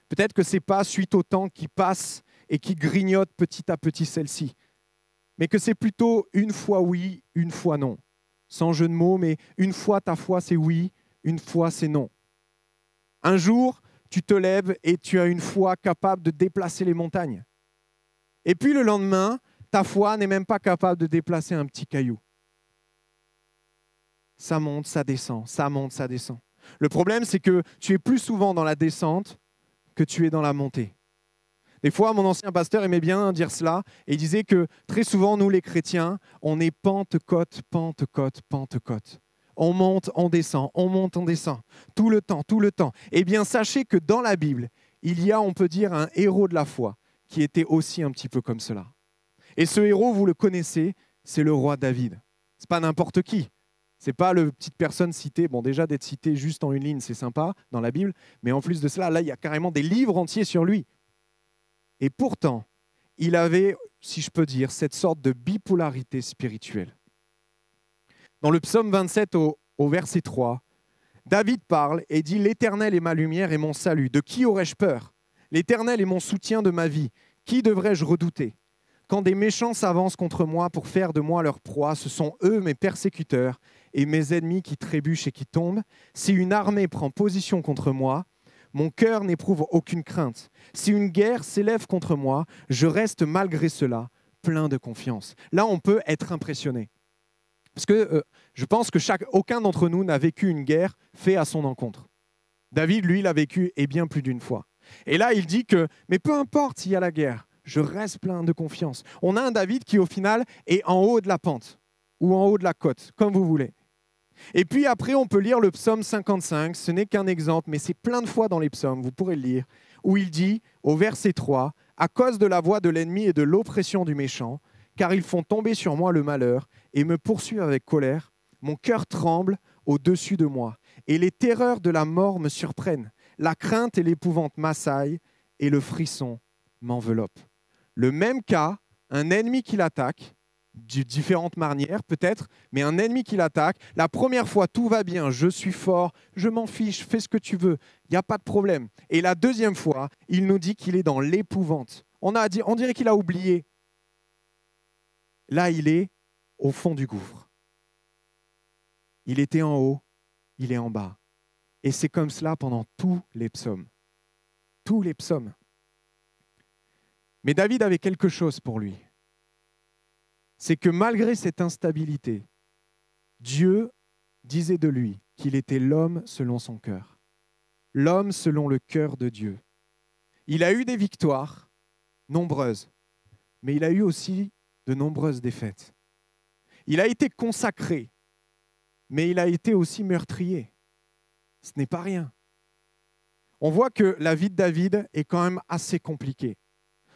Peut-être que c'est pas suite au temps qui passe et qui grignote petit à petit celle-ci, mais que c'est plutôt une fois oui, une fois non. Sans jeu de mots, mais une fois ta foi c'est oui, une fois c'est non. Un jour, tu te lèves et tu as une foi capable de déplacer les montagnes. Et puis le lendemain, ta foi n'est même pas capable de déplacer un petit caillou. Ça monte, ça descend, ça monte, ça descend. Le problème, c'est que tu es plus souvent dans la descente que tu es dans la montée. Des fois, mon ancien pasteur aimait bien dire cela et il disait que très souvent, nous les chrétiens, on est Pentecôte, Pentecôte, Pentecôte. On monte, on descend, on monte, on descend, tout le temps, tout le temps. Eh bien, sachez que dans la Bible, il y a, on peut dire, un héros de la foi qui était aussi un petit peu comme cela. Et ce héros, vous le connaissez, c'est le roi David. Ce n'est pas n'importe qui. Ce n'est pas le petite personne citée. Bon, déjà, d'être cité juste en une ligne, c'est sympa dans la Bible. Mais en plus de cela, là, il y a carrément des livres entiers sur lui. Et pourtant, il avait, si je peux dire, cette sorte de bipolarité spirituelle. Dans le psaume 27 au verset 3, David parle et dit « L'Éternel est ma lumière et mon salut. De qui aurais-je peur? L'Éternel est mon soutien de ma vie. Qui devrais-je redouter? Quand des méchants s'avancent contre moi pour faire de moi leur proie, ce sont eux mes persécuteurs et mes ennemis qui trébuchent et qui tombent. Si une armée prend position contre moi, mon cœur n'éprouve aucune crainte. Si une guerre s'élève contre moi, je reste malgré cela plein de confiance. » Là, on peut être impressionné. Parce que je pense que aucun d'entre nous n'a vécu une guerre faite à son encontre. David, lui, l'a vécu et bien plus d'une fois. Et là, il dit que, mais peu importe s'il y a la guerre, je reste plein de confiance. On a un David qui, au final, est en haut de la pente ou en haut de la côte, comme vous voulez. Et puis après, on peut lire le psaume 55, ce n'est qu'un exemple, mais c'est plein de fois dans les psaumes, vous pourrez le lire, où il dit, au verset 3, « À cause de la voix de l'ennemi et de l'oppression du méchant, car ils font tomber sur moi le malheur et me poursuivent avec colère, mon cœur tremble au-dessus de moi, et les terreurs de la mort me surprennent. La crainte et l'épouvante m'assaillent, et le frisson m'enveloppe. » Le même cas, un ennemi qui l'attaque, de différentes manières peut-être, mais un ennemi qui l'attaque, la première fois tout va bien, je suis fort, je m'en fiche, fais ce que tu veux, il n'y a pas de problème. Et la deuxième fois, il nous dit qu'il est dans l'épouvante. On dirait qu'il a oublié. Là, il est au fond du gouffre. Il était en haut, il est en bas. Et c'est comme cela pendant tous les psaumes. Tous les psaumes. Mais David avait quelque chose pour lui. C'est que malgré cette instabilité, Dieu disait de lui qu'il était l'homme selon son cœur. L'homme selon le cœur de Dieu. Il a eu des victoires nombreuses, mais il a eu aussi de nombreuses défaites. Il a été consacré, mais il a été aussi meurtrier. Ce n'est pas rien. On voit que la vie de David est quand même assez compliquée.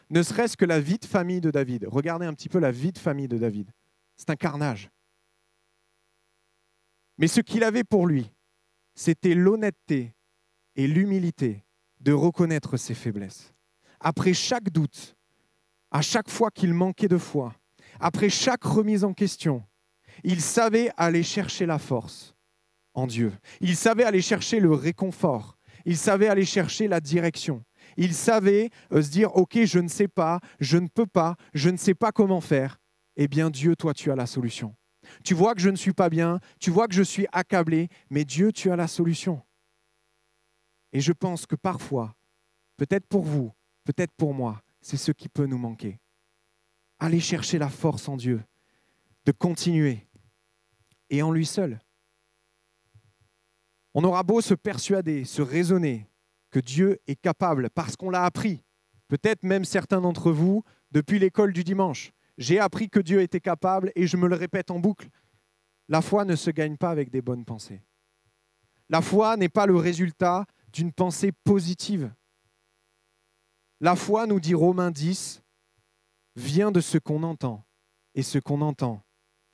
Ne serait-ce que la vie de famille de David. Regardez un petit peu la vie de famille de David. C'est un carnage. Mais ce qu'il avait pour lui, c'était l'honnêteté et l'humilité de reconnaître ses faiblesses. Après chaque doute, à chaque fois qu'il manquait de foi, après chaque remise en question, il savait aller chercher la force en Dieu. Il savait aller chercher le réconfort. Il savait aller chercher la direction. Il savait se dire, ok, je ne sais pas, je ne peux pas, je ne sais pas comment faire. Eh bien, Dieu, toi, tu as la solution. Tu vois que je ne suis pas bien, tu vois que je suis accablé, mais Dieu, tu as la solution. Et je pense que parfois, peut-être pour vous, peut-être pour moi, c'est ce qui peut nous manquer. Aller chercher la force en Dieu, de continuer, et en lui seul. On aura beau se persuader, se raisonner, que Dieu est capable parce qu'on l'a appris. Peut-être même certains d'entre vous, depuis l'école du dimanche. J'ai appris que Dieu était capable et je me le répète en boucle. La foi ne se gagne pas avec des bonnes pensées. La foi n'est pas le résultat d'une pensée positive. La foi, nous dit Romains 10, vient de ce qu'on entend. Et ce qu'on entend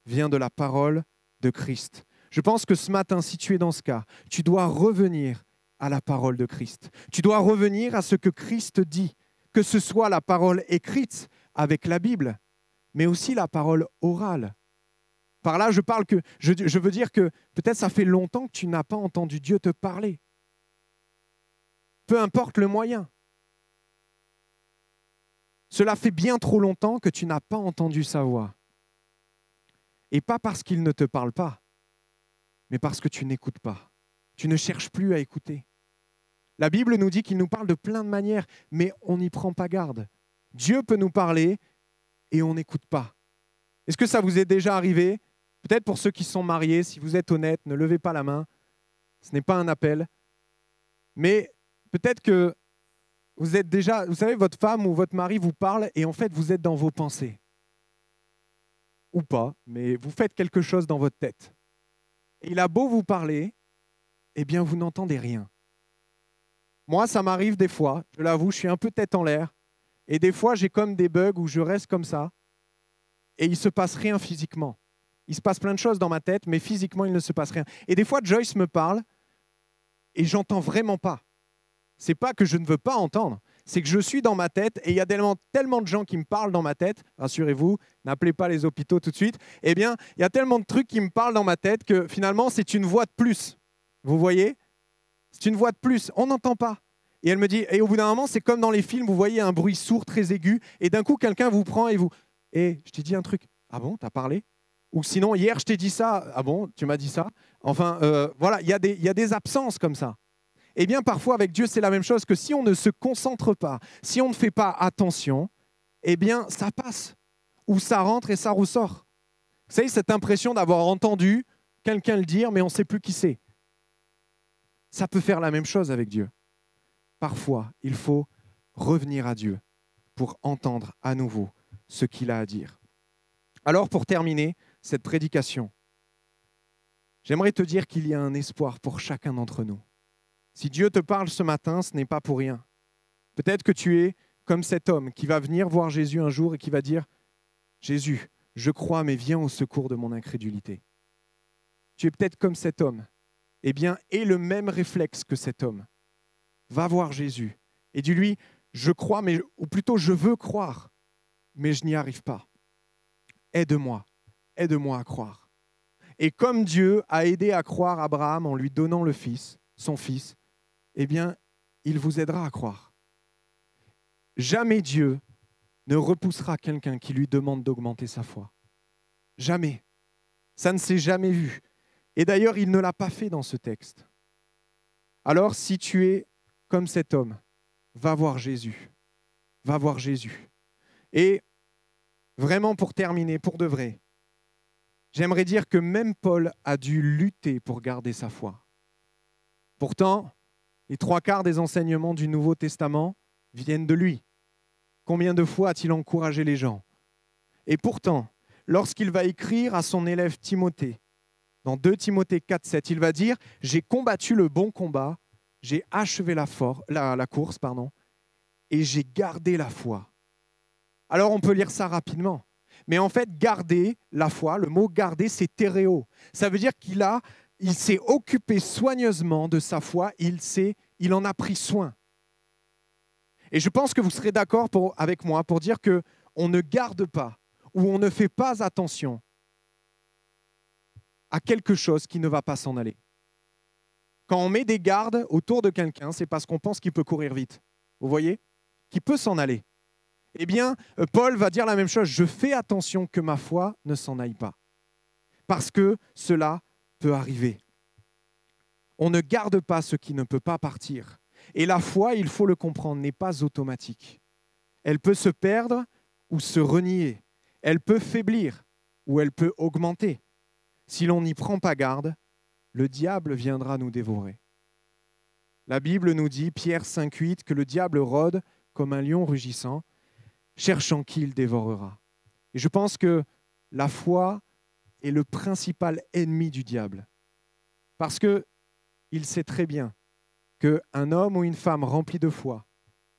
vient de la parole de Christ. Je pense que ce matin, si tu es dans ce cas, tu dois revenir à la parole de Christ. Tu dois revenir à ce que Christ dit, que ce soit la parole écrite avec la Bible, mais aussi la parole orale. Par là, je veux dire que peut-être ça fait longtemps que tu n'as pas entendu Dieu te parler. Peu importe le moyen. Cela fait bien trop longtemps que tu n'as pas entendu sa voix. Et pas parce qu'il ne te parle pas, mais parce que tu n'écoutes pas. Tu ne cherches plus à écouter. La Bible nous dit qu'il nous parle de plein de manières, mais on n'y prend pas garde. Dieu peut nous parler et on n'écoute pas. Est-ce que ça vous est déjà arrivé? Peut-être pour ceux qui sont mariés, si vous êtes honnête, ne levez pas la main. ce n'est pas un appel, mais peut-être que vous êtes déjà, vous savez, votre femme ou votre mari vous parle et en fait, vous êtes dans vos pensées. Ou pas, mais vous faites quelque chose dans votre tête. Et il a beau vous parler, eh bien, vous n'entendez rien. Moi, ça m'arrive des fois, je l'avoue, je suis un peu tête en l'air. Et des fois, j'ai comme des bugs où je reste comme ça et il ne se passe rien physiquement. Il se passe plein de choses dans ma tête, mais physiquement, il ne se passe rien. Et des fois, Joyce me parle et j'entends vraiment pas. C'est pas que je ne veux pas entendre, c'est que je suis dans ma tête et il y a tellement de gens qui me parlent dans ma tête, rassurez-vous, n'appelez pas les hôpitaux tout de suite, eh bien, il y a tellement de trucs qui me parlent dans ma tête que finalement, c'est une voix de plus. Vous voyez ? C'est une voix de plus, on n'entend pas. Et elle me dit, et au bout d'un moment, c'est comme dans les films, vous voyez un bruit sourd très aigu, et d'un coup, quelqu'un vous prend et vous... je t'ai dit un truc. Ah bon, t'as parlé ? Ou sinon, hier, je t'ai dit ça. Ah bon, tu m'as dit ça ? Enfin, voilà, il y a des absences comme ça. Eh bien, parfois, avec Dieu, c'est la même chose que si on ne se concentre pas, si on ne fait pas attention, eh bien, ça passe. Ou ça rentre et ça ressort. Vous savez, cette impression d'avoir entendu quelqu'un le dire, mais on ne sait plus qui c'est. Ça peut faire la même chose avec Dieu. Parfois, il faut revenir à Dieu pour entendre à nouveau ce qu'il a à dire. Alors, pour terminer cette prédication, j'aimerais te dire qu'il y a un espoir pour chacun d'entre nous. Si Dieu te parle ce matin, ce n'est pas pour rien. Peut-être que tu es comme cet homme qui va venir voir Jésus un jour et qui va dire « Jésus, je crois, mais viens au secours de mon incrédulité. » Tu es peut-être comme cet homme. Eh bien, aie le même réflexe que cet homme. Va voir Jésus et dis-lui « Je crois, ou plutôt je veux croire, mais je n'y arrive pas. Aide-moi à croire. » Et comme Dieu a aidé à croire Abraham en lui donnant le fils, son fils, eh bien, il vous aidera à croire. Jamais Dieu ne repoussera quelqu'un qui lui demande d'augmenter sa foi. Jamais. Ça ne s'est jamais vu. Et d'ailleurs, il ne l'a pas fait dans ce texte. Alors, si tu es comme cet homme, va voir Jésus. Va voir Jésus. Et vraiment, pour terminer, pour de vrai, j'aimerais dire que même Paul a dû lutter pour garder sa foi. Pourtant, les 3/4 des enseignements du Nouveau Testament viennent de lui. Combien de fois a-t-il encouragé les gens ? Et pourtant, lorsqu'il va écrire à son élève Timothée, dans 2 Timothée 4,7, il va dire « J'ai combattu le bon combat, j'ai achevé la course, et j'ai gardé la foi. » Alors on peut lire ça rapidement. Mais en fait, garder la foi, le mot garder, c'est théréo. Ça veut dire qu'il s'est occupé soigneusement de sa foi, il en a pris soin. Et je pense que vous serez d'accord avec moi pour dire qu'on ne garde pas ou on ne fait pas attention à quelque chose qui ne va pas s'en aller. Quand on met des gardes autour de quelqu'un, c'est parce qu'on pense qu'il peut courir vite. Vous voyez ? Qu'il peut s'en aller. Eh bien, Paul va dire la même chose. Je fais attention que ma foi ne s'en aille pas. Parce que cela peut arriver. On ne garde pas ce qui ne peut pas partir. Et la foi, il faut le comprendre, n'est pas automatique. Elle peut se perdre ou se renier. Elle peut faiblir ou elle peut augmenter. Si l'on n'y prend pas garde, le diable viendra nous dévorer. La Bible nous dit, Pierre 5,8, que le diable rôde comme un lion rugissant, cherchant qui il dévorera. Et je pense que la foi est le principal ennemi du diable. Parce qu'il sait très bien qu'un homme ou une femme rempli de foi,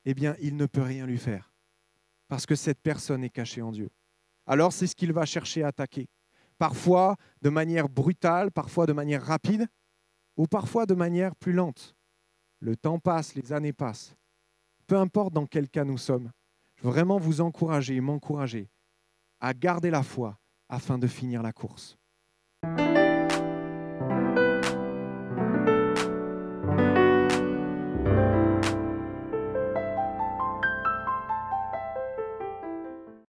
eh bien, il ne peut rien lui faire. Parce que cette personne est cachée en Dieu. Alors, c'est ce qu'il va chercher à attaquer. Parfois de manière brutale, parfois de manière rapide, ou parfois de manière plus lente. Le temps passe, les années passent. Peu importe dans quel cas nous sommes, je veux vraiment vous encourager et m'encourager à garder la foi afin de finir la course.